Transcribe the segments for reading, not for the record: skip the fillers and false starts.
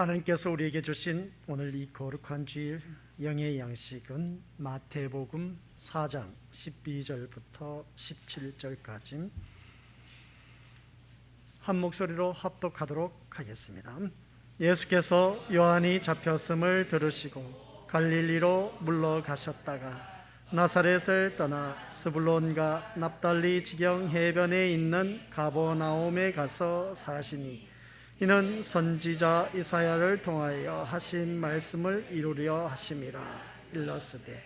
하나님께서 우리에게 주신 오늘 이 거룩한 주일 영의 양식은 마태복음 4장 12절부터 17절까지 한 목소리로 합독하도록 하겠습니다. 예수께서 요한이 잡혔음을 들으시고 갈릴리로 물러가셨다가 나사렛을 떠나 스불론과 납달리 지경 해변에 있는 가버나움에 가서 사시니 이는 선지자 이사야를 통하여 하신 말씀을 이루려 하심이라. 일러스되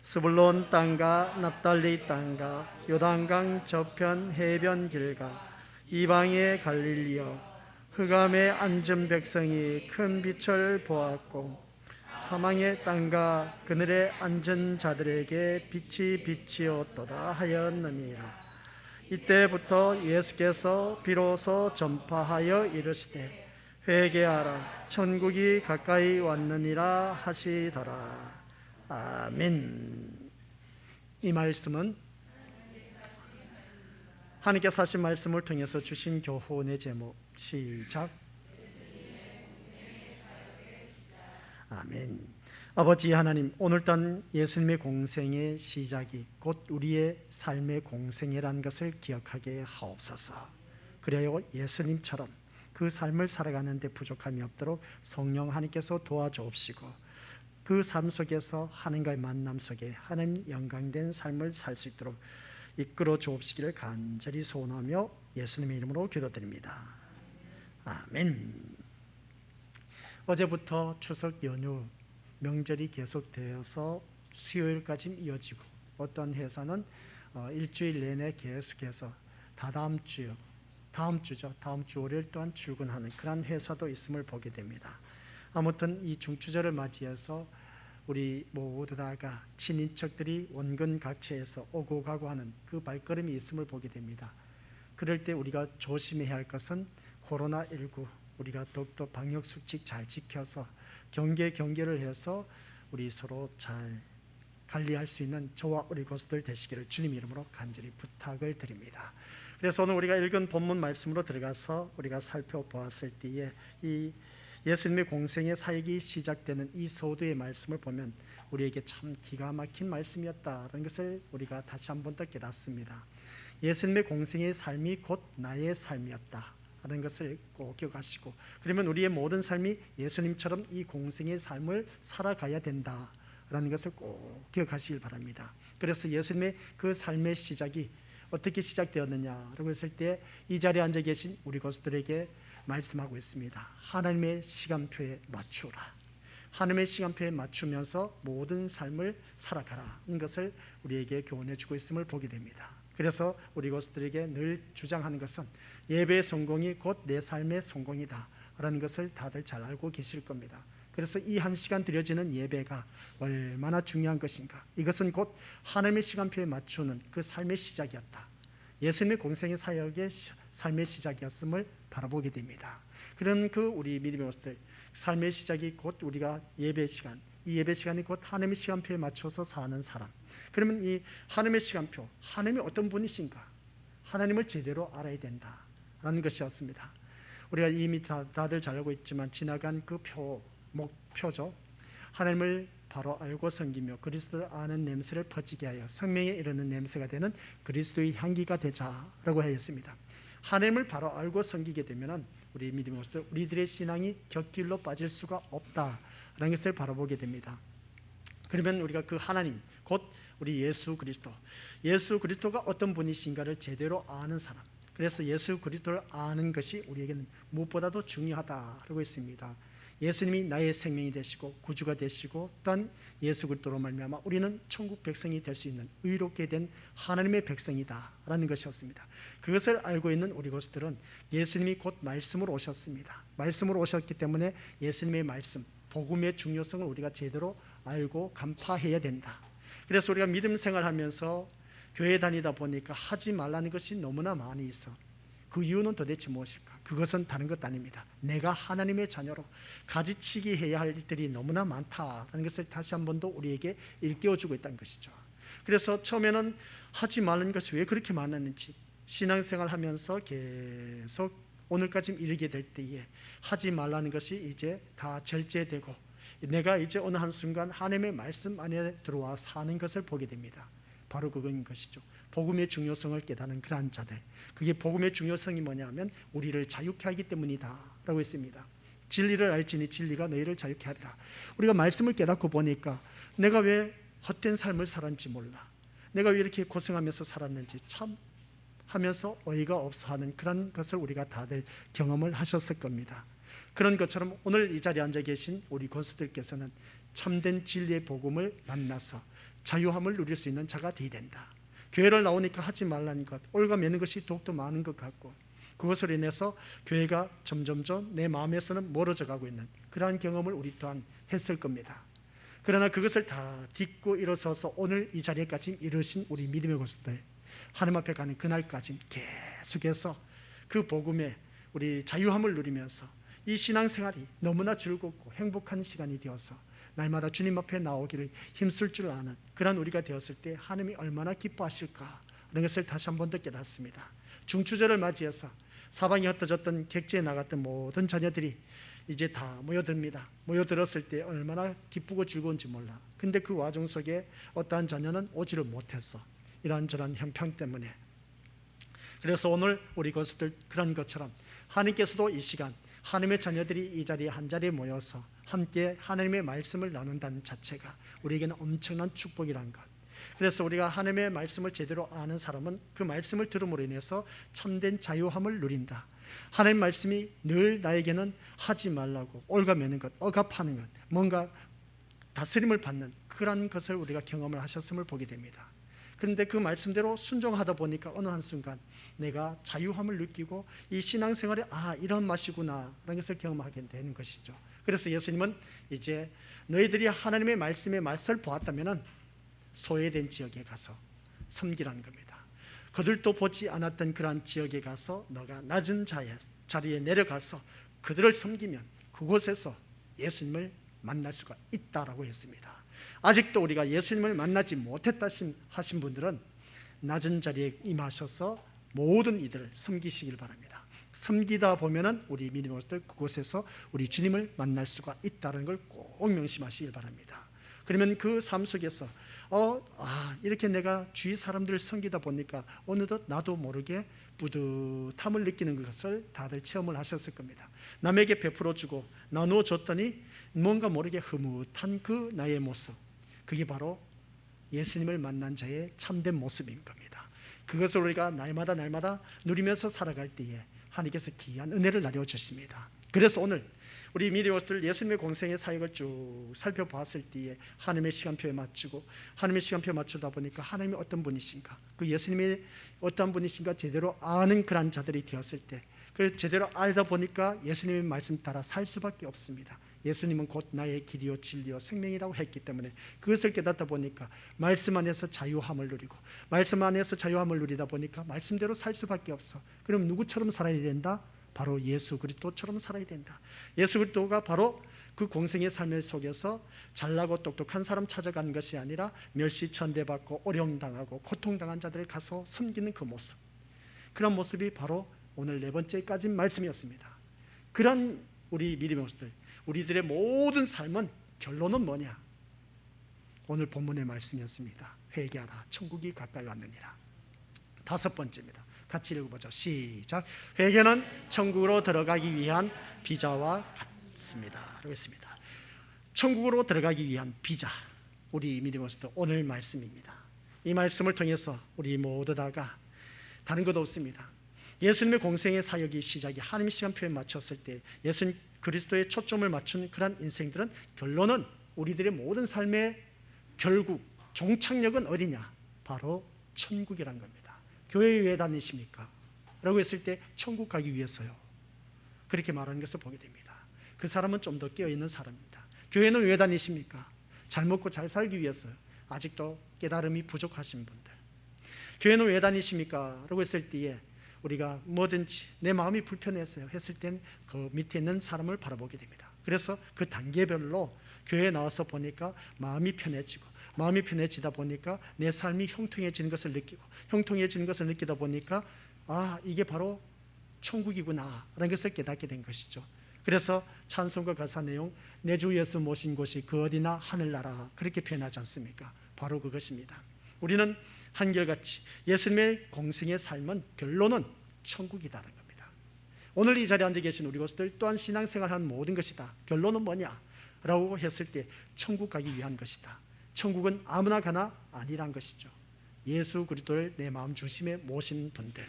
스불론 땅과 납달리 땅과 요단강 저편 해변 길과 이방의 갈릴리여, 흑암에 앉은 백성이 큰 빛을 보았고 사망의 땅과 그늘에 앉은 자들에게 빛이 비치었도다 하였느니라. 이때부터 예수께서 비로소 전파하여 이르시되 회개하라, 천국이 가까이 왔느니라 하시더라. 아멘. 이 말씀은 하나님께서 하신 말씀을 통해서 주신 교훈의 제목, 시작. 아멘. 아버지 하나님, 오늘단 예수님의 공생의 시작이 곧 우리의 삶의 공생이라는 것을 기억하게 하옵소서. 그래야 예수님처럼 그 삶을 살아가는 데 부족함이 없도록 성령 하나님께서 도와주옵시고 그 삶 속에서 하나님과의 만남 속에 하나님 영광된 삶을 살 수 있도록 이끌어 주옵시기를 간절히 소원하며 예수님의 이름으로 기도드립니다. 아멘. 어제부터 추석 연휴 명절이 계속되어서 수요일까지 이어지고 어떤 회사는 일주일 내내 계속해서 다다음 주 월요일 또한 출근하는 그런 회사도 있음을 보게 됩니다. 아무튼 이 중추절을 맞이해서 우리 모두 다가 친인척들이 원근 각처에서 오고 가고 하는 그 발걸음이 있음을 보게 됩니다. 그럴 때 우리가 조심해야 할 것은 코로나19 우리가 더욱더 방역수칙 잘 지켜서 경계를 해서 우리 서로 잘 관리할 수 있는 저와 우리 고수들 되시기를 주님 이름으로 간절히 부탁을 드립니다. 그래서 오늘 우리가 읽은 본문 말씀으로 들어가서 우리가 살펴보았을 때에 이 예수님의 공생의 사역이 시작되는 이 소두의 말씀을 보면 우리에게 참 기가 막힌 말씀이었다는 것을 우리가 다시 한 번 더 깨닫습니다. 예수님의 공생의 삶이 곧 나의 삶이었다 하는 것을 꼭 기억하시고, 그러면 우리의 모든 삶이 예수님처럼 이 공생의 삶을 살아가야 된다라는 것을 꼭 기억하시길 바랍니다. 그래서 예수님의 그 삶의 시작이 어떻게 시작되었느냐라고 했을 때 이 자리에 앉아 계신 우리 고수들에게 말씀하고 있습니다. 하나님의 시간표에 맞추라. 하나님의 시간표에 맞추면서 모든 삶을 살아가라는 것을 우리에게 교훈해 주고 있음을 보게 됩니다. 그래서 우리 고수들에게 늘 주장하는 것은 예배의 성공이 곧 내 삶의 성공이다 라는 것을 다들 잘 알고 계실 겁니다. 그래서 이 한 시간 드려지는 예배가 얼마나 중요한 것인가, 이것은 곧 하나님의 시간표에 맞추는 그 삶의 시작이었다, 예수님의 공생의 사역의 삶의 시작이었음을 바라보게 됩니다. 그런 그 우리 믿음의 모습들, 삶의 시작이 곧 우리가 예배 시간, 이 예배 시간이 곧 하나님의 시간표에 맞춰서 사는 사람. 그러면 이 하나님의 시간표, 하나님이 어떤 분이신가, 하나님을 제대로 알아야 된다라는 것이었습니다. 우리가 이미 다들 잘 알고 있지만 지나간 그 목표죠. 하나님을 바로 알고 섬기며 그리스도를 아는 냄새를 퍼지게 하여 생명에 이르는 냄새가 되는 그리스도의 향기가 되자라고 하였습니다. 하나님을 바로 알고 섬기게 되면 우리 믿음의 모습들, 우리들의 신앙이 곁길로 빠질 수가 없다라는 것을 바라보게 됩니다. 그러면 우리가 그 하나님, 곧 우리 예수 그리스도가 어떤 분이신가를 제대로 아는 사람, 그래서 예수 그리스도를 아는 것이 우리에게는 무엇보다도 중요하다라고 했습니다. 예수님이 나의 생명이 되시고 구주가 되시고 또한 예수 그리스도로 말미암아 우리는 천국 백성이 될 수 있는 의롭게 된 하나님의 백성이다라는 것이었습니다. 그것을 알고 있는 우리 고수들은 예수님이 곧 말씀으로 오셨습니다. 말씀으로 오셨기 때문에 예수님의 말씀, 복음의 중요성을 우리가 제대로 알고 간파해야 된다. 그래서 우리가 믿음 생활하면서 교회 다니다 보니까 하지 말라는 것이 너무나 많이 있어. 그 이유는 도대체 무엇일까? 그것은 다른 것 아닙니다. 내가 하나님의 자녀로 가지치기 해야 할 일들이 너무나 많다라는 것을 다시 한 번 더 우리에게 일깨워주고 있다는 것이죠. 그래서 처음에는 하지 말라는 것이 왜 그렇게 많았는지 신앙생활 하면서 계속 오늘까지 이르게 될 때에 하지 말라는 것이 이제 다 절제되고 내가 이제 어느 한순간 하나님의 말씀 안에 들어와 사는 것을 보게 됩니다. 바로 그건 것이죠. 복음의 중요성을 깨닫는 그러한 자들, 그게 복음의 중요성이 뭐냐면 우리를 자유케 하기 때문이다 라고 했습니다. 진리를 알지니 진리가 너희를 자유케 하리라. 우리가 말씀을 깨닫고 보니까 내가 왜 헛된 삶을 살았는지 몰라, 내가 왜 이렇게 고생하면서 살았는지 참 하면서 어이가 없어 하는 그런 것을 우리가 다들 경험을 하셨을 겁니다. 그런 것처럼 오늘 이 자리에 앉아 계신 우리 권수들께서는 참된 진리의 복음을 만나서 자유함을 누릴 수 있는 자가 되어야 된다. 교회를 나오니까 하지 말라는 것, 올가매는 것이 더욱더 많은 것 같고 그것으로 인해서 교회가 점점점 내 마음에서는 멀어져 가고 있는 그러한 경험을 우리 또한 했을 겁니다. 그러나 그것을 다 딛고 일어서서 오늘 이 자리에까지 이르신 우리 믿음의 권수들, 하나님 앞에 가는 그날까지 계속해서 그 복음에 우리 자유함을 누리면서 이 신앙생활이 너무나 즐겁고 행복한 시간이 되어서 날마다 주님 앞에 나오기를 힘쓸 줄 아는 그런 우리가 되었을 때 하나님이 얼마나 기뻐하실까 하는 것을 다시 한 번 더 깨닫습니다. 중추절을 맞이해서 사방이 흩어졌던 객지에 나갔던 모든 자녀들이 이제 다 모여듭니다. 모여들었을 때 얼마나 기쁘고 즐거운지 몰라. 근데 그 와중 속에 어떠한 자녀는 오지를 못했어. 이러한저러한 형편 때문에. 그래서 오늘 우리 것들 그런 것처럼 하나님께서도 이 시간 하나님의 자녀들이 이 자리에 한 자리에 모여서 함께 하나님의 말씀을 나눈다는 자체가 우리에게는 엄청난 축복이란 것. 그래서 우리가 하나님의 말씀을 제대로 아는 사람은 그 말씀을 들음으로 인해서 참된 자유함을 누린다. 하나님 말씀이 늘 나에게는 하지 말라고 올가매는 것, 억압하는 것, 뭔가 다스림을 받는 그런 것을 우리가 경험을 하셨음을 보게 됩니다. 그런데 그 말씀대로 순종하다 보니까 어느 한순간 내가 자유함을 느끼고 이 신앙생활에 이런 맛이구나 라는 것을 경험하게 되는 것이죠. 그래서 예수님은 이제 너희들이 하나님의 말씀의 맛을 보았다면 소외된 지역에 가서 섬기라는 겁니다. 그들도 보지 않았던 그러한 지역에 가서 너가 낮은 자리에 내려가서 그들을 섬기면 그곳에서 예수님을 만날 수가 있다라고 했습니다. 아직도 우리가 예수님을 만나지 못했다 하신 분들은 낮은 자리에 임하셔서 모든 이들을 섬기시길 바랍니다. 섬기다 보면은 우리 믿음으로서 그곳에서 우리 주님을 만날 수가 있다는 걸 꼭 명심하시길 바랍니다. 그러면 그 삶 속에서 이렇게 내가 주위 사람들을 섬기다 보니까 어느덧 나도 모르게 뿌듯함을 느끼는 것을 다들 체험을 하셨을 겁니다. 남에게 베풀어주고 나누어줬더니 뭔가 모르게 흐뭇한 그 나의 모습, 그게 바로 예수님을 만난 자의 참된 모습인 겁니다. 그것을 우리가 날마다 누리면서 살아갈 때에 하나님께서 귀한 은혜를 나눠주십니다. 그래서 오늘 우리 미디어들 예수님의 공생의 사역을 쭉 살펴봤을 때에 하나님의 시간표에 맞추고 하나님의 시간표에 맞추다 보니까 하나님이 어떤 분이신가, 그 예수님이 어떤 분이신가 제대로 아는 그런 자들이 되었을 때, 그래서 제대로 알다 보니까 예수님의 말씀 따라 살 수밖에 없습니다. 예수님은 곧 나의 길이요 진리요 생명이라고 했기 때문에 그것을 깨닫다 보니까 말씀 안에서 자유함을 누리고 말씀 안에서 자유함을 누리다 보니까 말씀대로 살 수밖에 없어. 그럼 누구처럼 살아야 된다? 바로 예수 그리스도처럼 살아야 된다. 예수 그리스도가 바로 그 공생의 삶 속에서 잘나고 똑똑한 사람 찾아가는 것이 아니라 멸시천대받고 어려움당하고 고통당한 자들을 가서 섬기는 그 모습, 그런 모습이 바로 오늘 네 번째까지 말씀이었습니다. 그런 우리 믿음의 모습들, 우리들의 모든 삶은 결론은 뭐냐? 오늘 본문의 말씀이었습니다. 회개하라, 천국이 가까이 왔느니라. 다섯 번째입니다. 같이 읽어보죠. 시작. 회개는 천국으로 들어가기 위한 비자와 같습니다. 라고 했습니다. 천국으로 들어가기 위한 비자, 우리 믿음으로서 오늘 말씀입니다. 이 말씀을 통해서 우리 모두 다가 다른 것 없습니다. 예수님의 공생의 사역이 시작이 하나님의 시간표에 맞췄을 때 예수님 그리스도의 초점을 맞춘 그런 인생들은 결론은 우리들의 모든 삶의 결국 종착역은 어디냐? 바로 천국이란 겁니다. 교회에 왜 다니십니까? 라고 했을 때 천국 가기 위해서요. 그렇게 말하는 것을 보게 됩니다. 그 사람은 좀 더 깨어있는 사람입니다. 교회는 왜 다니십니까? 잘 먹고 잘 살기 위해서요. 아직도 깨달음이 부족하신 분들. 교회는 왜 다니십니까? 라고 했을 때에 우리가 뭐든지 내 마음이 불편해서요 했을 땐 그 밑에 있는 사람을 바라보게 됩니다. 그래서 그 단계별로 교회에 나와서 보니까 마음이 편해지다 보니까 내 삶이 형통해지는 것을 느끼고 형통해지는 것을 느끼다 보니까 이게 바로 천국이구나라는 것을 깨닫게 된 것이죠. 그래서 찬송가 가사 내용, 내 주 예수 모신 곳이 그 어디나 하늘나라, 그렇게 표현하지 않습니까? 바로 그것입니다. 우리는 한결같이 예수님의 공생의 삶은 결론은 천국이라는 겁니다. 오늘 이 자리에 앉아 계신 우리 것들 또한 신앙생활한 모든 것이 다 결론은 뭐냐? 라고 했을 때 천국 가기 위한 것이다. 천국은 아무나 가나 아니란 것이죠. 예수 그리스도를 내 마음 중심에 모신 분들,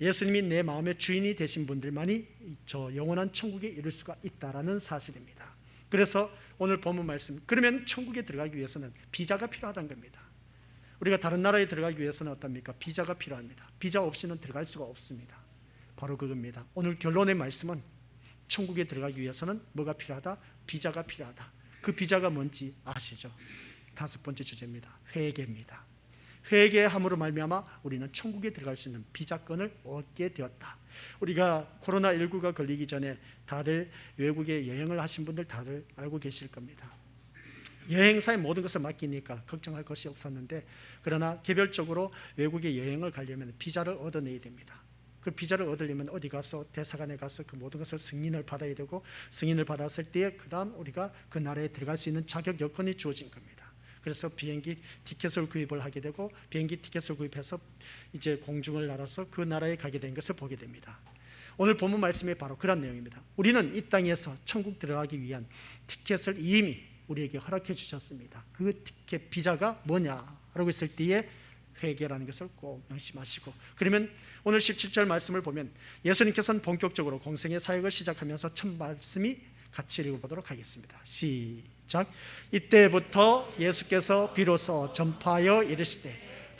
예수님이 내 마음의 주인이 되신 분들만이 저 영원한 천국에 이를 수가 있다라는 사실입니다. 그래서 오늘 본문 말씀, 그러면 천국에 들어가기 위해서는 비자가 필요하다는 겁니다. 우리가 다른 나라에 들어가기 위해서는 어떻습니까? 비자가 필요합니다. 비자 없이는 들어갈 수가 없습니다. 바로 그겁니다. 오늘 결론의 말씀은 천국에 들어가기 위해서는 뭐가 필요하다? 비자가 필요하다. 그 비자가 뭔지 아시죠? 5번째 주제입니다. 회개입니다. 회개함으로 말미암아 우리는 천국에 들어갈 수 있는 비자권을 얻게 되었다. 우리가 코로나19가 걸리기 전에 다들 외국에 여행을 하신 분들 다들 알고 계실 겁니다. 여행사에 모든 것을 맡기니까 걱정할 것이 없었는데, 그러나 개별적으로 외국에 여행을 가려면 비자를 얻어내야 됩니다. 그 비자를 얻으려면 어디 가서 대사관에 가서 그 모든 것을 승인을 받아야 되고, 승인을 받았을 때에 그 다음 우리가 그 나라에 들어갈 수 있는 자격 여건이 주어진 겁니다. 그래서 비행기 티켓을 구입을 하게 되고, 비행기 티켓을 구입해서 이제 공중을 날아서 그 나라에 가게 된 것을 보게 됩니다. 오늘 본문 말씀이 바로 그런 내용입니다. 우리는 이 땅에서 천국 들어가기 위한 티켓을 이미 우리에게 허락해 주셨습니다. 그 티켓 비자가 뭐냐라고 했을 때에 회개라는 것을 꼭 명심하시고, 그러면 오늘 17절 말씀을 보면 예수님께서는 본격적으로 공생의 사역을 시작하면서 첫 말씀이 같이 읽어보도록 하겠습니다. 시작. 이때부터 예수께서 비로소 전파하여 이르시되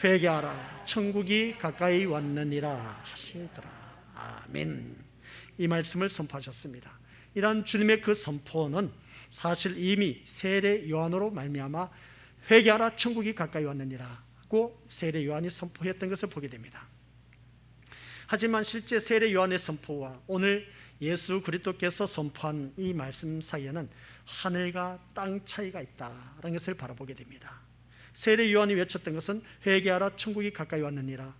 회개하라 천국이 가까이 왔느니라 하시더라. 아멘. 이 말씀을 선포하셨습니다. 이러한 주님의 그 선포는 사실 이미 세례 요한으로 말미암아 회개하라 천국이 가까이 왔느니라고 세례 요한이 선포했던 것을 보게 됩니다. 하지만 실제 세례 요한의 선포와 오늘 예수 그리스도께서 선포한 이 말씀 사이에는 하늘과 땅 차이가 있다는 것을 바라보게 됩니다. 세례 요한이 외쳤던 것은 회개하라 천국이 가까이 왔느니라.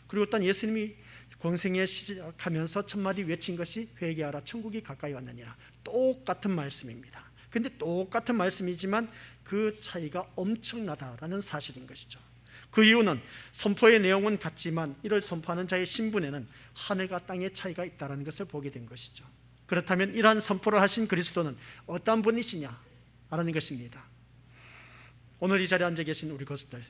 그리고 또 예수님이 공생애 시작하면서 첫 마디 외친 것이 회개하라 천국이 가까이 왔느니라. 똑같은 말씀입니다. 근데 똑같은 말씀이지만 그 차이가 엄청나다라는 사실인 것이죠. 그 이유는 선포의 내용은 같지만 이를 선포하는 자의 신분에는 하늘과 땅의 차이가 있다는 것을 보게 된 것이죠. 그렇다면 이러한 선포를 하신 그리스도는 어떤 분이시냐라는 것입니다. 오늘 이 자리에 앉아 계신 우리 것들,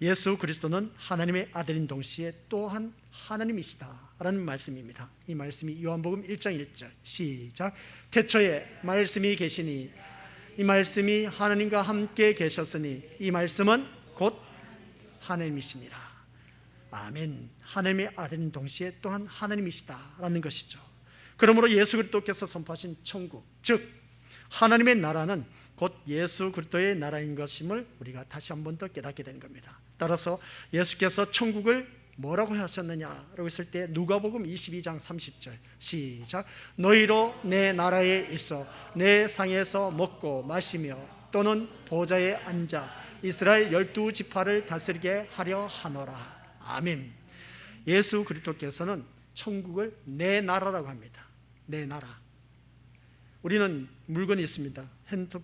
예수 그리스도는 하나님의 아들인 동시에 또한 하나님이시다라는 말씀입니다. 이 말씀이 요한복음 1장 1절 시작. 태초에 말씀이 계시니 이 말씀이 하나님과 함께 계셨으니 이 말씀은 곧 하나님이시니라. 아멘. 하나님의 아들인 동시에 또한 하나님이시다라는 것이죠. 그러므로 예수 그리스도께서 선포하신 천국, 즉 하나님의 나라는 곧 예수 그리스도의 나라인 것임을 우리가 다시 한 번 더 깨닫게 되는 겁니다. 따라서 예수께서 천국을 뭐라고 하셨느냐라고 했을 때 누가복음 22장 30절 시작. 너희로 내 나라에 있어 내 상에서 먹고 마시며 또는 보좌에 앉아 이스라엘 12지파를 다스리게 하려 하노라. 아멘. 예수 그리스도께서는 천국을 내 나라라고 합니다. 내 나라. 우리는 물건이 있습니다.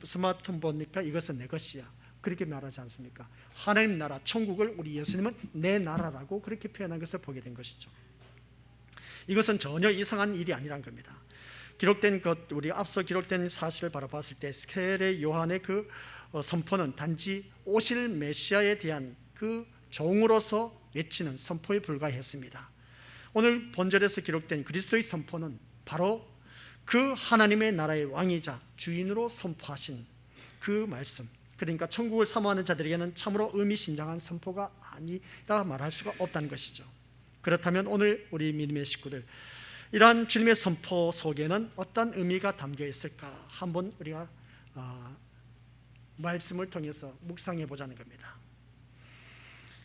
스마트폰 보니까 이것은 내 것이야, 그렇게 말하지 않습니까? 하나님 나라, 천국을 우리 예수님은 내 나라라고 그렇게 표현한 것을 보게 된 것이죠. 이것은 전혀 이상한 일이 아니란 겁니다. 기록된 것, 우리 앞서 기록된 사실을 바라봤을 때 세례 요한의 그 선포는 단지 오실 메시아에 대한 그 종으로서 외치는 선포에 불과했습니다. 오늘 본절에서 기록된 그리스도의 선포는 바로 그 하나님의 나라의 왕이자 주인으로 선포하신 그 말씀, 그러니까 천국을 사모하는 자들에게는 참으로 의미심장한 선포가 아니라 말할 수가 없다는 것이죠. 그렇다면 오늘 우리 믿음의 식구들, 이러한 주님의 선포 속에는 어떤 의미가 담겨 있을까 한번 우리가 말씀을 통해서 묵상해 보자는 겁니다.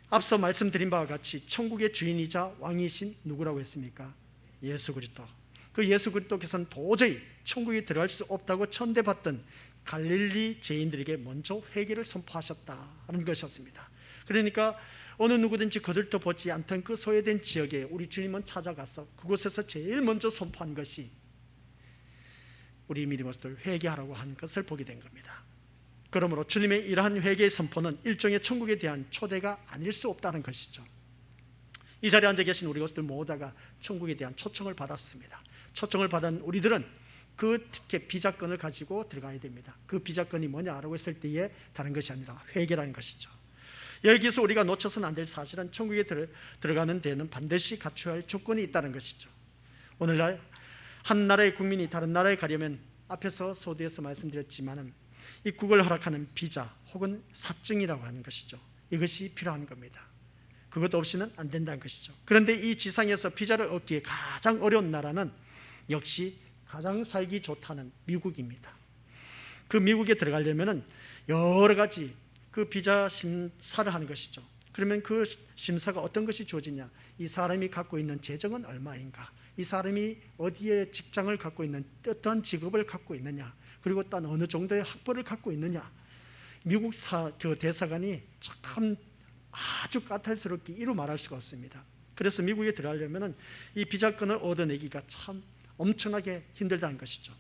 앞서 말씀드린 바와 같이 천국의 주인이자 왕이신 누구라고 했습니까? 예수 그리스도. 그 예수 그리스도께서는 도저히 천국에 들어갈 수 없다고 천대받던 갈릴리 죄인들에게 먼저 회개를 선포하셨다는 것이었습니다. 그러니까 어느 누구든지 거들떠 보지 않던 그 소외된 지역에 우리 주님은 찾아가서 그곳에서 제일 먼저 선포한 것이 우리 믿음으로들 회개하라고 한 것을 보게 된 겁니다. 그러므로 주님의 이러한 회개의 선포는 일종의 천국에 대한 초대가 아닐 수 없다는 것이죠. 이 자리에 앉아 계신 우리 것들 모두가 천국에 대한 초청을 받았습니다. 초청을 받은 우리들은 그 티켓 비자권을 가지고 들어가야 됩니다. 그 비자권이 뭐냐라고 했을 때에 다른 것이 아니라 회개라는 것이죠. 여기서 우리가 놓쳐서는 안 될 사실은 천국에 들어가는 데는 반드시 갖춰야 할 조건이 있다는 것이죠. 오늘날 한 나라의 국민이 다른 나라에 가려면 앞에서 소두에서 말씀드렸지만 입국을 허락하는 비자 혹은 사증이라고 하는 것이죠. 이것이 필요한 겁니다. 그것 없이는 안 된다는 것이죠. 그런데 이 지상에서 비자를 얻기에 가장 어려운 나라는 역시 가장 살기 좋다는 미국입니다. 그 미국에 들어가려면 여러 가지 그 비자 심사를 하는 것이죠. 그러면 그 심사가 어떤 것이 주어지냐? 이 사람이 갖고 있는 재정은 얼마인가? 이 사람이 어디에 직장을 갖고 있는, 어떤 직업을 갖고 있느냐, 그리고 또 어느 정도의 학벌을 갖고 있느냐. 미국 그 대사관이 참 아주 까탈스럽게 이루 말할 수가 없습니다. 그래서 미국에 들어가려면 이 비자권을 얻어내기가 참 엄청나게 힘들다는 것이죠.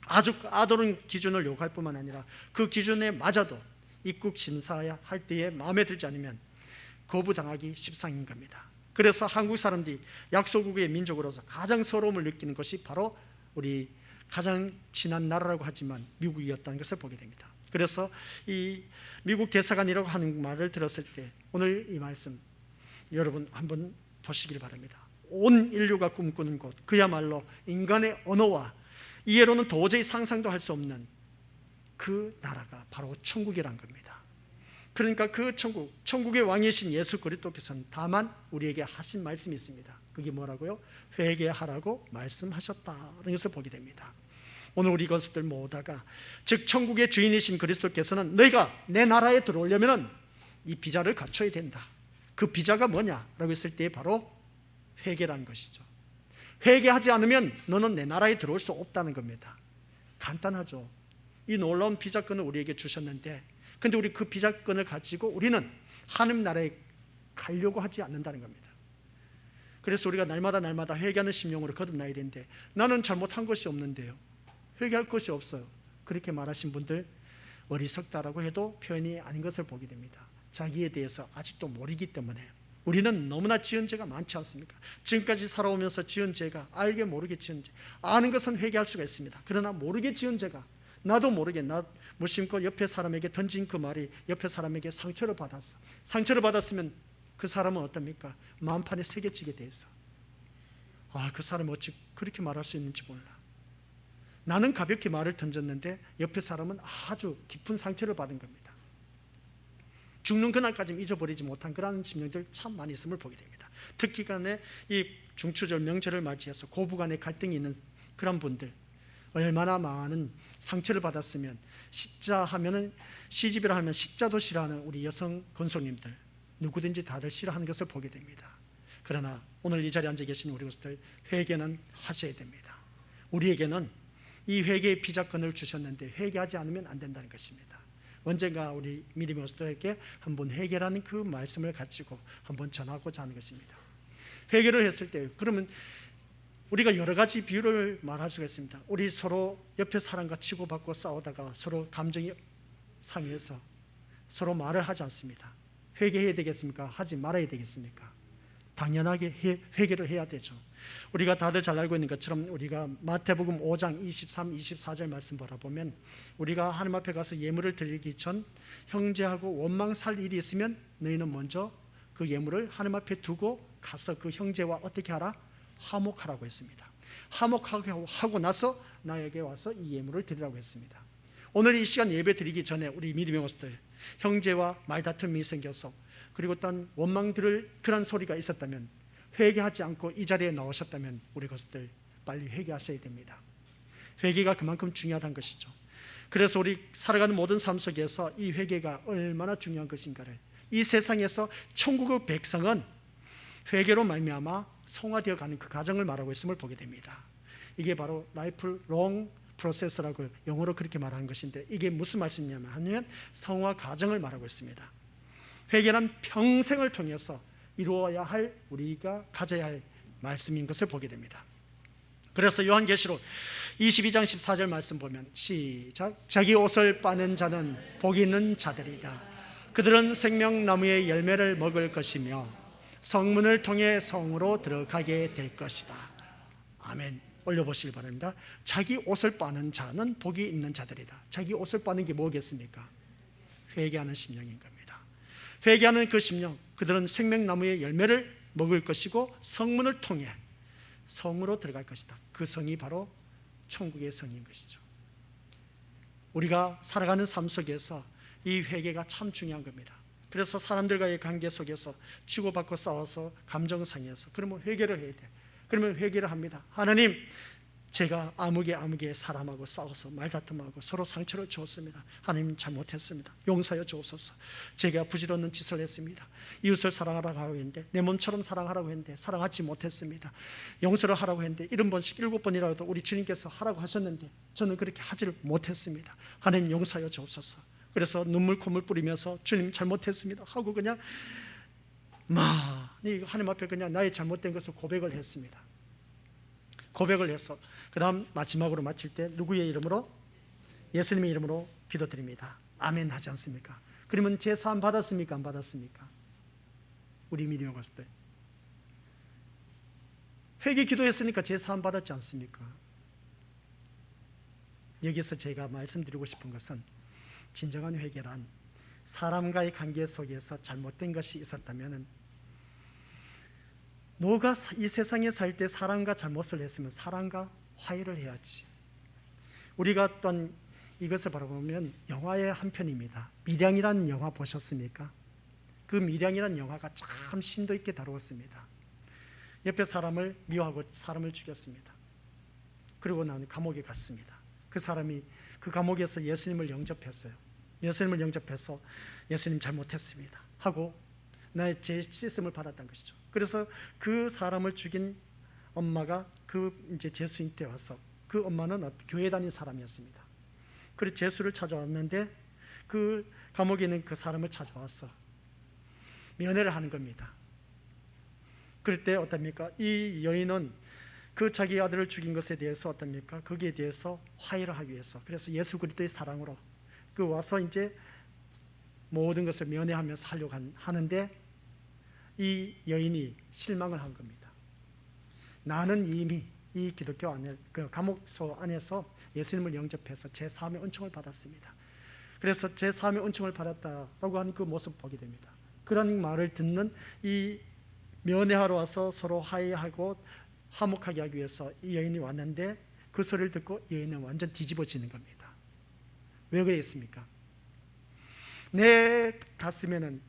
아주 까다로운 기준을 요구할 뿐만 아니라 그 기준에 맞아도 입국 심사할 때에 마음에 들지 않으면 거부당하기 십상인 겁니다. 그래서 한국 사람들이 약소국의 민족으로서 가장 서러움을 느끼는 것이 바로 우리 가장 친한 나라라고 하지만 미국이었다는 것을 보게 됩니다. 그래서 이 미국 대사관이라고 하는 말을 들었을 때 오늘 이 말씀 여러분 한번 보시길 바랍니다. 온 인류가 꿈꾸는 곳, 그야말로 인간의 언어와 이해로는 도저히 상상도 할 수 없는 그 나라가 바로 천국이란 겁니다. 그러니까 그 천국의 왕이신 예수 그리스도께서는 다만 우리에게 하신 말씀이 있습니다. 그게 뭐라고요? 회개하라고 말씀하셨다는 것을 보게 됩니다. 오늘 우리 것들 모두가 즉 천국의 주인이신 그리스도께서는 너희가 내 나라에 들어오려면 이 비자를 갖춰야 된다. 그 비자가 뭐냐라고 했을 때 바로 회개라는 것이죠. 회개하지 않으면 너는 내 나라에 들어올 수 없다는 겁니다. 간단하죠. 이 놀라운 비자권을 우리에게 주셨는데 근데 우리 그 비자권을 가지고 우리는 하나님 나라에 가려고 하지 않는다는 겁니다. 그래서 우리가 날마다 회개하는 심령으로 거듭나야 되는데 나는 잘못한 것이 없는데요. 회개할 것이 없어요. 그렇게 말하신 분들 어리석다라고 해도 표현이 아닌 것을 보게 됩니다. 자기에 대해서 아직도 모르기 때문에 우리는 너무나 지은 죄가 많지 않습니까? 지금까지 살아오면서 지은 죄가 알게 모르게 지은 죄, 아는 것은 회개할 수가 있습니다. 그러나 모르게 지은 죄가 나도 모르게 나 무심코 옆에 사람에게 던진 그 말이 옆에 사람에게 상처를 받았어. 상처를 받았으면 그 사람은 어떻습니까? 마음판에 새겨지게 돼 있어. 그 사람이 어찌 그렇게 말할 수 있는지 몰라. 나는 가볍게 말을 던졌는데 옆에 사람은 아주 깊은 상처를 받은 겁니다. 죽는 그날까지 잊어버리지 못한 그런 심령들 참 많이 있음을 보게 됩니다. 특히 간에 이 중추절 명절을 맞이해서 고부간의 갈등이 있는 그런 분들 얼마나 많은 상처를 받았으면 시자 하면은 시집이라 하면 시자도 싫어하는 우리 여성 권속님들 누구든지 다들 싫어하는 것을 보게 됩니다. 그러나 오늘 이 자리에 앉아 계신 우리 것들 회개는 하셔야 됩니다. 우리에게는 이 회개의 비자권을 주셨는데 회개하지 않으면 안 된다는 것입니다. 언젠가 우리 믿음의 것들에게 한번 회개라는 그 말씀을 가지고 한번 전하고자 하는 것입니다. 회개를 했을 때 그러면 우리가 여러 가지 비유를 말할 수가 있습니다. 우리 서로 옆에 사람과 치고받고 싸우다가 서로 감정이 상해서 서로 말을 하지 않습니다. 회개해야 되겠습니까? 하지 말아야 되겠습니까? 당연하게 회개를 해야 되죠. 우리가 다들 잘 알고 있는 것처럼 우리가 마태복음 5장 23, 24절 말씀 보라보면 우리가 하나님 앞에 가서 예물을 드리기 전 형제하고 원망 살 일이 있으면 너희는 먼저 그 예물을 하나님 앞에 두고 가서 그 형제와 어떻게 하라? 화목하라고 했습니다. 화목하고 나서 나에게 와서 이 예물을 드리라고 했습니다. 오늘 이 시간 예배 드리기 전에 우리 믿음의 것들 형제와 말다툼이 생겨서 그리고 또 원망 들을 그런 소리가 있었다면 회개하지 않고 이 자리에 나오셨다면 우리 것들 빨리 회개하셔야 됩니다. 회개가 그만큼 중요하다는 것이죠. 그래서 우리 살아가는 모든 삶 속에서 이 회개가 얼마나 중요한 것인가를 이 세상에서 천국의 백성은 회개로 말미암아 성화되어 가는 그 과정을 말하고 있음을 보게 됩니다. 이게 바로 라이프 롱 프로세스라고 영어로 그렇게 말하는 것인데 이게 무슨 말씀이냐면 성화 과정을 말하고 있습니다. 회개는 평생을 통해서 이루어야 할, 우리가 가져야 할 말씀인 것을 보게 됩니다. 그래서 요한계시록 22장 14절 말씀 보면 시작. 자기 옷을 빠는 자는 복이 있는 자들이다. 그들은 생명나무의 열매를 먹을 것이며 성문을 통해 성으로 들어가게 될 것이다. 아멘. 올려보시기 바랍니다. 자기 옷을 빠는 자는 복이 있는 자들이다. 자기 옷을 빠는 게 뭐겠습니까? 회개하는 심령인 겁니다. 회개하는 그 심령, 그들은 생명나무의 열매를 먹을 것이고 성문을 통해 성으로 들어갈 것이다. 그 성이 바로 천국의 성인 것이죠. 우리가 살아가는 삶 속에서 이 회개가 참 중요한 겁니다. 그래서 사람들과의 관계 속에서 치고받고 싸워서 감정 상해서 그러면 회개를 해야 돼. 그러면 회개를 합니다. 하나님, 제가 아무개 사람하고 싸워서 말다툼하고 서로 상처를 주었습니다. 하나님, 잘못했습니다. 용서하여 주옵소서. 제가 부질없는 짓을 했습니다. 이웃을 사랑하라고 하고 했는데, 내 몸처럼 사랑하라고 했는데 사랑하지 못했습니다. 용서를 하라고 했는데 70번씩 7번이라도 우리 주님께서 하라고 하셨는데 저는 그렇게 하지를 못했습니다. 하나님, 용서하여 주옵소서. 그래서 눈물 콧물 뿌리면서 주님 잘못했습니다 하고 그냥 하나님 앞에 그냥 나의 잘못된 것을 고백을 했습니다. 고백을 해서 그 다음 마지막으로 마칠 때 누구의 이름으로? 예수님의 이름으로 기도드립니다. 아멘 하지 않습니까? 그러면 제사함 받았습니까? 안 받았습니까? 우리 믿음의 것들 회개 기도했으니까 제사함 받았지 않습니까? 여기서 제가 말씀드리고 싶은 것은 진정한 회개란 사람과의 관계 속에서 잘못된 것이 있었다면 너가 이 세상에 살 때 사람과 잘못을 했으면 사람과 화해를 해야지. 우리가 또한 이것을 바라보면 영화의 한 편입니다. 밀양이라는 영화 보셨습니까? 그 밀양이라는 영화가 참 심도 있게 다루었습니다. 옆에 사람을 미워하고 사람을 죽였습니다. 그리고 나는 감옥에 갔습니다. 그 사람이 그 감옥에서 예수님을 영접했어요. 예수님을 영접해서 예수님 잘못했습니다 하고 나의 죄 씻음을 받았던 것이죠. 그래서 그 사람을 죽인 엄마가 그 이제 제수인 때 와서 그 엄마는 교회 다닌 사람이었습니다. 그래서 제수를 찾아왔는데 그 감옥에 있는 그 사람을 찾아와서 면회를 하는 겁니다. 그럴 때 어떻습니까? 이 여인은 그 자기 아들을 죽인 것에 대해서 어떻습니까? 거기에 대해서 화해를 하기 위해서 그래서 예수 그리스도의 사랑으로 그 와서 이제 모든 것을 면회하면서 하려고 하는데 이 여인이 실망을 한 겁니다. 나는 이미 이 기독교 안에 그 감옥소 안에서 예수님을 영접해서 제3의 은총을 받았습니다. 그래서 제3의 은총을 받았다라고 하는 그 모습을 보게 됩니다. 그런 말을 듣는 이 면회하러 와서 서로 화해하고 화목하게 하기 위해서 이 여인이 왔는데 그 소리를 듣고 이 여인은 완전 뒤집어지는 겁니다. 왜 그랬습니까? 내 가슴에는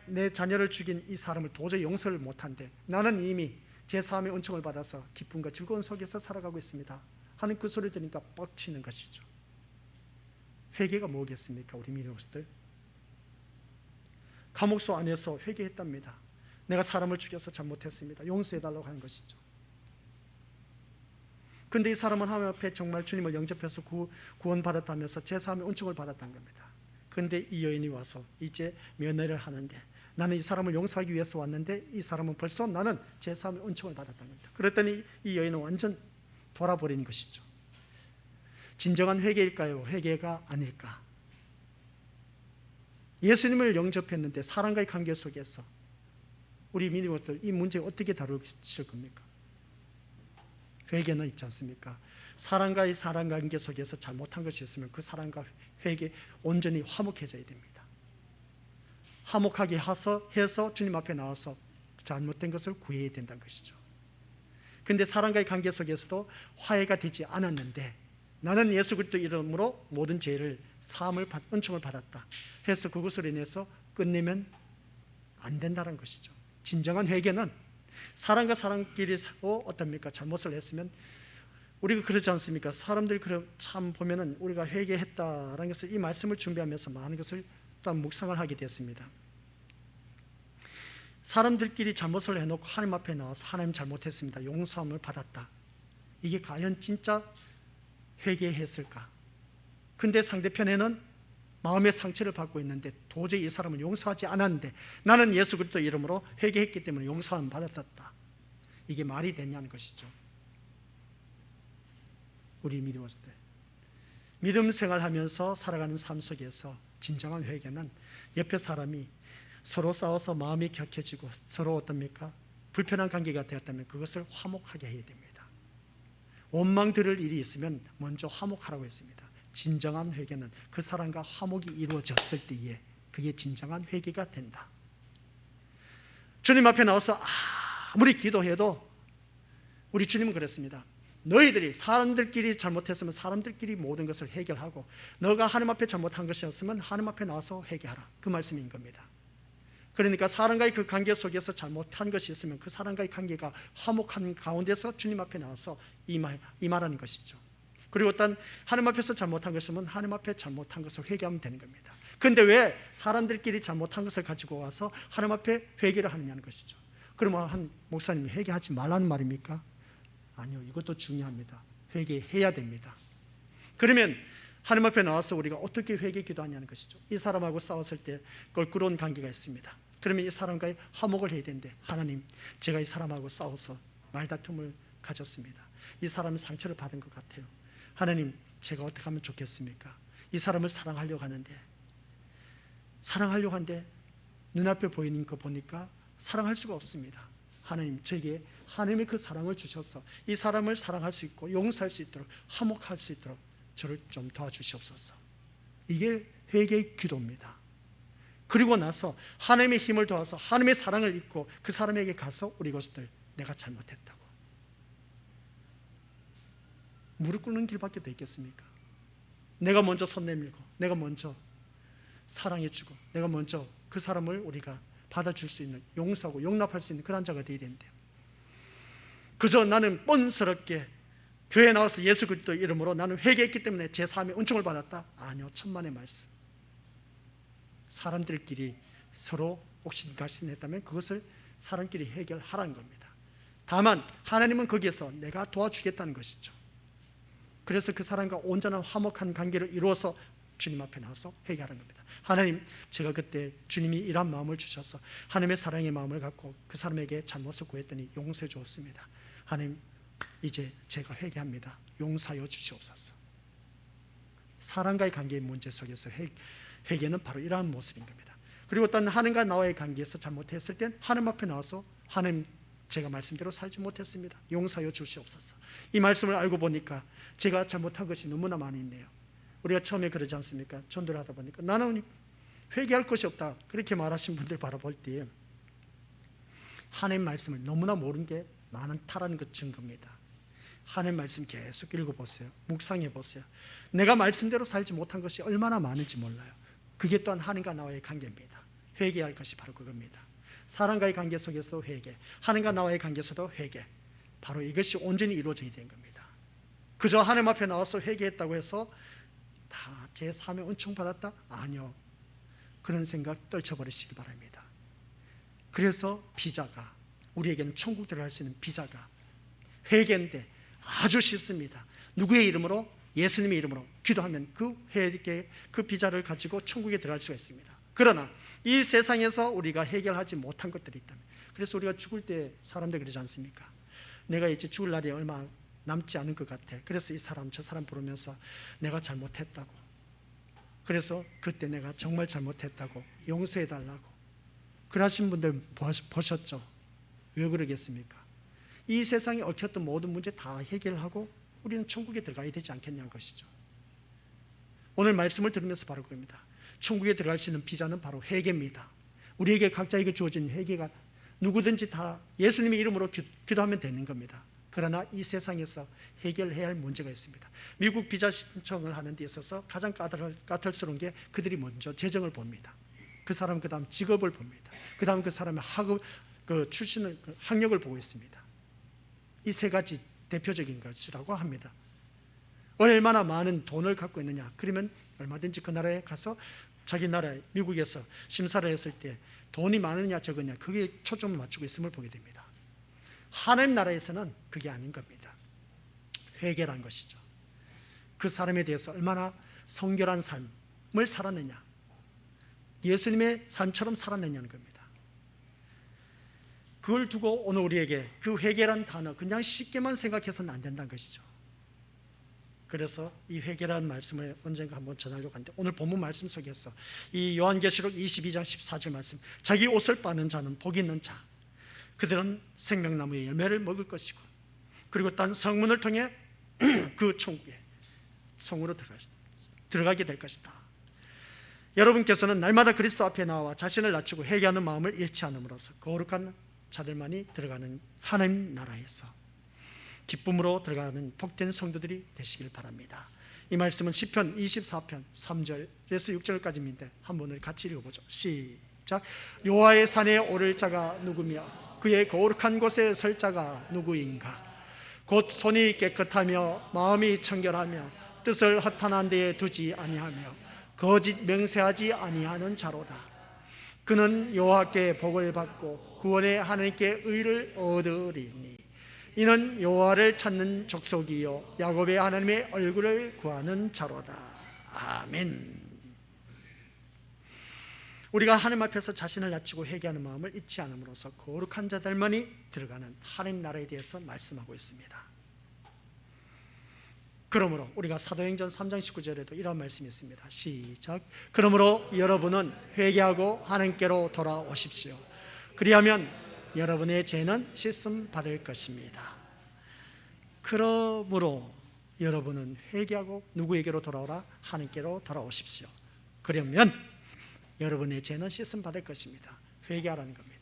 내 자녀를 죽인 이 사람을 도저히 용서를 못한데 나는 이미 제3의 은총을 받아서 기쁨과 즐거운 속에서 살아가고 있습니다 하는 그 소리를 들으니까 뻑치는 것이죠. 회개가 뭐겠습니까? 우리 믿음들 감옥소 안에서 회개했답니다. 내가 사람을 죽여서 잘못했습니다. 용서해달라고 하는 것이죠. 근데 이 사람은 하나님 앞에 정말 주님을 영접해서 구원받았다면서 제3의 은총을 받았다는 겁니다. 근데 이 여인이 와서 이제 면회를 하는데 나는 이 사람을 용서하기 위해서 왔는데 이 사람은 벌써 나는 제3의 은총을 받았다는 겁니다. 그랬더니 이 여인은 완전 돌아버린 것이죠. 진정한 회개일까요? 회개가 아닐까? 예수님을 영접했는데 사람과의 관계 속에서 우리 믿음들 이 문제 어떻게 다루실 겁니까? 회개는 있지 않습니까? 사람과의 사람 관계 속에서 잘못한 것이 있으면 그 사람과 회개 온전히 화목해져야 됩니다. 화목하게 해서 주님 앞에 나와서 잘못된 것을 구해야 된다는 것이죠. 그런데 사람과의 관계 속에서도 화해가 되지 않았는데 나는 예수 그리스도 이름으로 모든 죄를 사함을 은총을 받았다 해서 그것으로 인해서 끝내면 안 된다는 것이죠. 진정한 회개는 사람과 사람끼리 어떻습니까? 잘못을 했으면 우리가 그렇지 않습니까? 사람들이 참 보면은 우리가 회개했다라는 것을 이 말씀을 준비하면서 많은 것을 또 묵상을 하게 됐습니다. 사람들끼리 잘못을 해놓고 하나님 앞에 나와서 하나님 잘못했습니다. 용서함을 받았다. 이게 과연 진짜 회개했을까? 근데 상대편에는 마음의 상처를 받고 있는데 도저히 이 사람을 용서하지 않았는데 나는 예수 그리스도 이름으로 회개했기 때문에 용서함 받았다. 이게 말이 되냐는 것이죠. 우리 믿었을 때 믿음 생활하면서 살아가는 삶 속에서 진정한 회개는 옆에 사람이 서로 싸워서 마음이 격해지고 서로 어떻습니까? 불편한 관계가 되었다면 그것을 화목하게 해야 됩니다. 원망 들을 일이 있으면 먼저 화목하라고 했습니다. 진정한 회개는 그 사람과 화목이 이루어졌을 때에 그게 진정한 회개가 된다. 주님 앞에 나와서 아무리 기도해도 우리 주님은 그랬습니다. 너희들이 사람들끼리 잘못했으면 사람들끼리 모든 것을 해결하고 너가 하나님 앞에 잘못한 것이었으면 하나님 앞에 나와서 회개하라. 그 말씀인 겁니다. 그러니까 사람과의 그 관계 속에서 잘못한 것이 있으면 그 사람과의 관계가 화목한 가운데서 주님 앞에 나와서 임하라는 것이죠. 그리고 어떤 하나님 앞에서 잘못한 것이면 하나님 앞에 잘못한 것을 회개하면 되는 겁니다. 그런데 왜 사람들끼리 잘못한 것을 가지고 와서 하나님 앞에 회개를 하느냐는 것이죠. 그러면 한 목사님이 회개하지 말라는 말입니까? 아니요, 이것도 중요합니다. 회개해야 됩니다. 그러면 하나님 앞에 나와서 우리가 어떻게 회개 기도하냐는 것이죠. 이 사람하고 싸웠을 때 껄끄러운 관계가 있습니다. 그러면 이 사람과의 화목을 해야 되는데, 하나님, 제가 이 사람하고 싸워서 말다툼을 가졌습니다. 이 사람은 상처를 받은 것 같아요. 하나님, 제가 어떻게 하면 좋겠습니까? 이 사람을 사랑하려고 하는데 눈앞에 보이는 거 보니까 사랑할 수가 없습니다. 하나님, 저에게 하나님의 그 사랑을 주셔서 이 사람을 사랑할 수 있고 용서할 수 있도록 화목할 수 있도록 저를 좀 도와주시옵소서. 이게 회개의 기도입니다. 그리고 나서 하나님의 힘을 도와서 하나님의 사랑을 입고 그 사람에게 가서 우리 것들 내가 잘못했다고 무릎 꿇는 길밖에 더 있겠습니까? 내가 먼저 손 내밀고 내가 먼저 사랑해주고 내가 먼저 그 사람을 우리가 받아줄 수 있는, 용서하고 용납할 수 있는 그런 자가 되어야 되는데요. 그저 나는 뻔스럽게 교회에 나와서 예수 그리스도 이름으로 나는 회개했기 때문에 제 삶의 은총을 받았다. 아니요, 천만의 말씀. 사람들끼리 서로 옥신각신했다면 그것을 사람끼리 해결하라는 겁니다. 다만 하나님은 거기에서 내가 도와주겠다는 것이죠. 그래서 그 사람과 온전한 화목한 관계를 이루어서 주님 앞에 나와서 회개하는 겁니다. 하나님, 제가 그때 주님이 이런 마음을 주셔서 하나님의 사랑의 마음을 갖고 그 사람에게 잘못을 구했더니 용서해 주었습니다. 하나님, 이제 제가 회개합니다. 용서하여 주시옵소서. 사람과의 관계의 문제 속에서 회개는 바로 이러한 모습인 겁니다. 그리고 어떤 하나님과 나와의 관계에서 잘못했을 땐 하나님 앞에 나와서 하나님, 제가 말씀대로 살지 못했습니다. 용서하여 주시옵소서. 이 말씀을 알고 보니까 제가 잘못한 것이 너무나 많이 있네요. 우리가 처음에 그러지 않습니까? 전도를 하다 보니까 나는 회개할 것이 없다, 그렇게 말하신 분들 바라볼 때 하나님 말씀을 너무나 모르는 게 많다라는 것 증거입니다. 하나님 말씀 계속 읽어보세요. 묵상해 보세요. 내가 말씀대로 살지 못한 것이 얼마나 많은지 몰라요. 그게 또한 하나님과 나와의 관계입니다. 회개할 것이 바로 그겁니다. 사람과의 관계 속에서도 회개, 하나님과 나와의 관계에서도 회개, 바로 이것이 온전히 이루어져야 되는 겁니다. 그저 하나님 앞에 나와서 회개했다고 해서 다 제 삶에 은총 받았다? 아니요, 그런 생각 떨쳐버리시기 바랍니다. 그래서 비자가, 우리에게는 천국 들어갈 수 있는 비자가 회개인데 아주 쉽습니다. 누구의 이름으로? 예수님의 이름으로 기도하면 그 회개, 그 비자를 가지고 천국에 들어갈 수가 있습니다. 그러나 이 세상에서 우리가 해결하지 못한 것들이 있다면, 그래서 우리가 죽을 때 사람들 그러지 않습니까? 내가 이제 죽을 날이 얼마 남지 않은 것 같아. 그래서 이 사람 저 사람 부르면서 내가 잘못했다고, 그래서 그때 내가 정말 잘못했다고 용서해달라고 그러신 분들 보셨죠? 왜 그러겠습니까? 이 세상에 얽혔던 모든 문제 다 해결하고 우리는 천국에 들어가야 되지 않겠냐는 것이죠. 오늘 말씀을 들으면서 바로 그겁니다. 천국에 들어갈 수 있는 비자는 바로 회개입니다. 우리에게 각자에게 주어진 회개가 누구든지 다 예수님의 이름으로 기도하면 되는 겁니다. 그러나 이 세상에서 해결해야 할 문제가 있습니다. 미국 비자 신청을 하는 데 있어서 가장 까탈스러운 게 그들이 먼저 재정을 봅니다. 그 사람 그 다음 직업을 봅니다. 그 다음 그 사람의 학업, 그 출신을, 학력을 보고 있습니다. 이 세 가지 대표적인 것이라고 합니다. 얼마나 많은 돈을 갖고 있느냐, 그러면 얼마든지 그 나라에 가서 자기 나라 미국에서 심사를 했을 때 돈이 많으냐 적으냐 그게 초점을 맞추고 있음을 보게 됩니다. 하나님 나라에서는 그게 아닌 겁니다. 회개란 것이죠. 그 사람에 대해서 얼마나 성결한 삶, 살았느냐? 예수님의 삶처럼 살았느냐는 겁니다. 그걸 두고 오늘 우리에게 그 회개라는 단어 그냥 쉽게만 생각해서는 안 된다는 것이죠. 그래서 이 회개라는 말씀을 언젠가 한번 전하려고 하는데, 오늘 본문 말씀 속에서 이 요한계시록 22장 14절 말씀, 자기 옷을 빠는 자는 복이 있는 자, 그들은 생명나무의 열매를 먹을 것이고, 그리고 딴 성문을 통해 그 천국에 성으로 들어가게 될 것이다. 여러분께서는 날마다 그리스도 앞에 나와 자신을 낮추고 회개하는 마음을 잃지 않음으로써 거룩한 자들만이 들어가는 하나님 나라에서 기쁨으로 들어가는 복된 성도들이 되시길 바랍니다. 이 말씀은 시편 24편 3절에서 6절까지인데 한번 같이 읽어보죠. 시작. 여호와의 산에 오를 자가 누구며 그의 거룩한 곳에 설 자가 누구인가? 곧 손이 깨끗하며 마음이 청결하며 뜻을 허탄한 데에 두지 아니하며 거짓 맹세하지 아니하는 자로다. 그는 여호와께 복을 받고 구원의 하나님께 의를 얻으리니 이는 여호와를 찾는 족속이요 야곱의 하나님의 얼굴을 구하는 자로다. 아멘. 우리가 하나님 앞에서 자신을 낮추고 회개하는 마음을 잊지 않음으로써 거룩한 자들만이 들어가는 하나님 나라에 대해서 말씀하고 있습니다. 그러므로 우리가 사도행전 3장 19절에도 이런 말씀이 있습니다. 시작. 그러므로 여러분은 회개하고 하나님께로 돌아오십시오. 그리하면 여러분의 죄는 씻음 받을 것입니다. 그러므로 여러분은 회개하고 누구에게로 돌아오라? 하나님께로 돌아오십시오. 그러면 여러분의 죄는 씻음 받을 것입니다. 회개하라는 겁니다.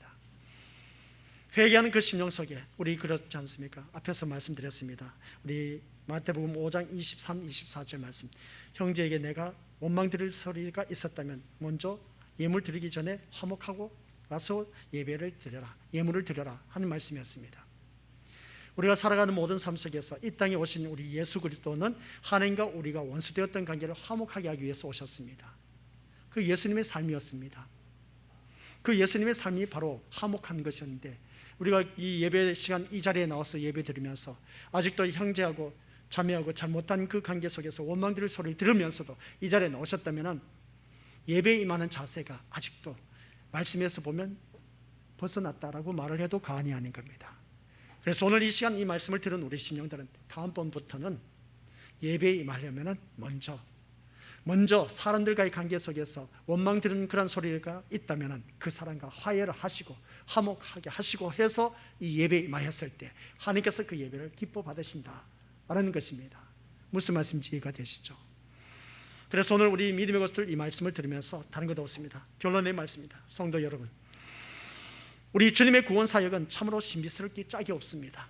회개하는 그 심령 속에 우리 그렇지 않습니까? 앞에서 말씀드렸습니다. 우리 마태복음 5장 23, 24절 말씀, 형제에게 내가 원망 드릴 소리가 있었다면 먼저 예물 드리기 전에 화목하고 와서 예배를 드려라, 예물을 드려라 하는 말씀이었습니다. 우리가 살아가는 모든 삶 속에서 이 땅에 오신 우리 예수 그리스도는 하나님과 우리가 원수되었던 관계를 화목하게 하기 위해서 오셨습니다. 그 예수님의 삶이었습니다. 그 예수님의 삶이 바로 화목한 것이었는데, 우리가 이 예배 시간 이 자리에 나와서 예배 드리면서 아직도 형제하고 자매하고 잘못한 그 관계 속에서 원망 드릴 소리를 들으면서도 이 자리에 나오셨다면 예배에 임하는 자세가 아직도 말씀에서 보면 벗어났다라고 말을 해도 과언이 아닌 겁니다. 그래서 오늘 이 시간 이 말씀을 들은 우리 심령들은 다음번부터는 예배에 임하려면 먼저 사람들과의 관계 속에서 원망 드리는 그런 소리가 있다면 그 사람과 화해를 하시고 화목하게 하시고 해서 이 예배에 임하였을 때 하나님께서 그 예배를 기뻐 받으신다라는 것입니다. 무슨 말씀인지 이해가 되시죠? 그래서 오늘 우리 믿음의 것들 이 말씀을 들으면서 다른 것도 없습니다. 결론의 말씀입니다. 성도 여러분, 우리 주님의 구원 사역은 참으로 신비스럽기 짝이 없습니다.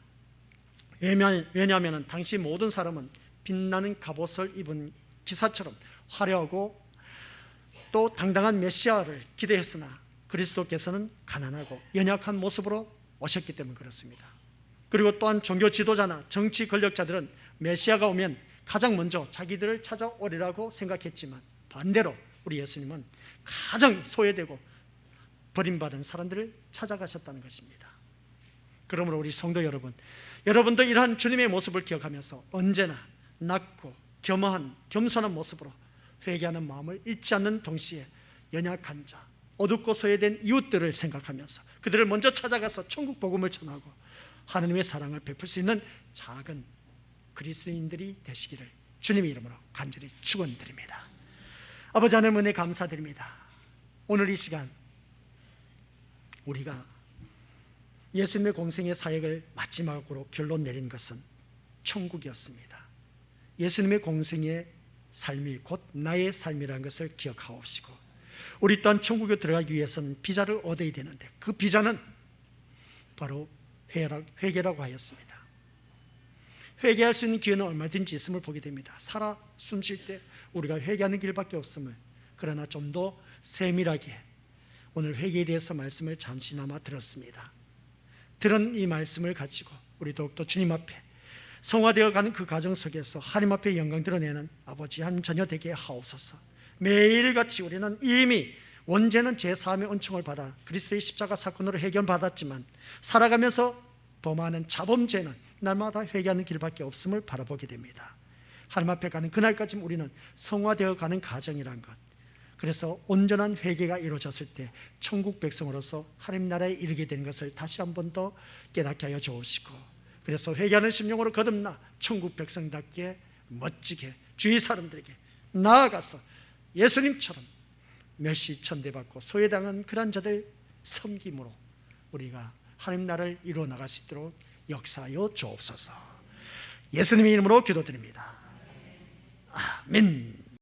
왜냐하면 당시 모든 사람은 빛나는 갑옷을 입은 기사처럼 화려하고 또 당당한 메시아를 기대했으나 그리스도께서는 가난하고 연약한 모습으로 오셨기 때문에 그렇습니다. 그리고 또한 종교 지도자나 정치 권력자들은 메시아가 오면 가장 먼저 자기들을 찾아오리라고 생각했지만 반대로 우리 예수님은 가장 소외되고 버림받은 사람들을 찾아가셨다는 것입니다. 그러므로 우리 성도 여러분, 여러분도 이러한 주님의 모습을 기억하면서 언제나 낮고 겸손한 모습으로 회개하는 마음을 잊지 않는 동시에 연약한 자, 어둡고 소외된 이웃들을 생각하면서 그들을 먼저 찾아가서 천국 복음을 전하고 하나님의 사랑을 베풀 수 있는 작은 그리스도인들이 되시기를 주님의 이름으로 간절히 축원드립니다. 아버지 하나님 은혜 감사드립니다. 오늘 이 시간 우리가 예수님의 공생의 사역을 마지막으로 결론 내린 것은 천국이었습니다. 예수님의 공생의 삶이 곧 나의 삶이라는 것을 기억하옵시고 우리 또한 천국에 들어가기 위해서는 비자를 얻어야 되는데 그 비자는 바로 회개라고 하였습니다. 회개할 수 있는 기회는 얼마든지 있음을 보게 됩니다. 살아 숨 쉴 때 우리가 회개하는 길밖에 없음을, 그러나 좀 더 세밀하게 오늘 회개에 대해서 말씀을 잠시나마 들었습니다. 들은 이 말씀을 가지고 우리 더욱더 주님 앞에 성화되어 가는 그 과정 속에서 하나님 앞에 영광 드러내는 아버지 한 자녀 되게 하옵소서. 매일같이 우리는 이미 원죄는 제사함의 은총을 받아 그리스도의 십자가 사건으로 해결받았지만 살아가면서 범하는 자범죄는 날마다 회개하는 길밖에 없음을 바라보게 됩니다. 하나님 앞에 가는 그날까지 우리는 성화되어 가는 과정이란 것. 그래서 온전한 회개가 이루어졌을 때 천국 백성으로서 하나님 나라에 이르게 되는 것을 다시 한 번 더 깨닫게 하여 주옵시고, 그래서 회개하는 심령으로 거듭나 천국 백성답게 멋지게 주위 사람들에게 나아가서 예수님처럼 멸시 천대받고 소외당한 그런 자들 섬김으로 우리가 하나님 나라를 이루어 나갈 수 있도록 역사하여 주옵소서. 예수님의 이름으로 기도드립니다. 아멘.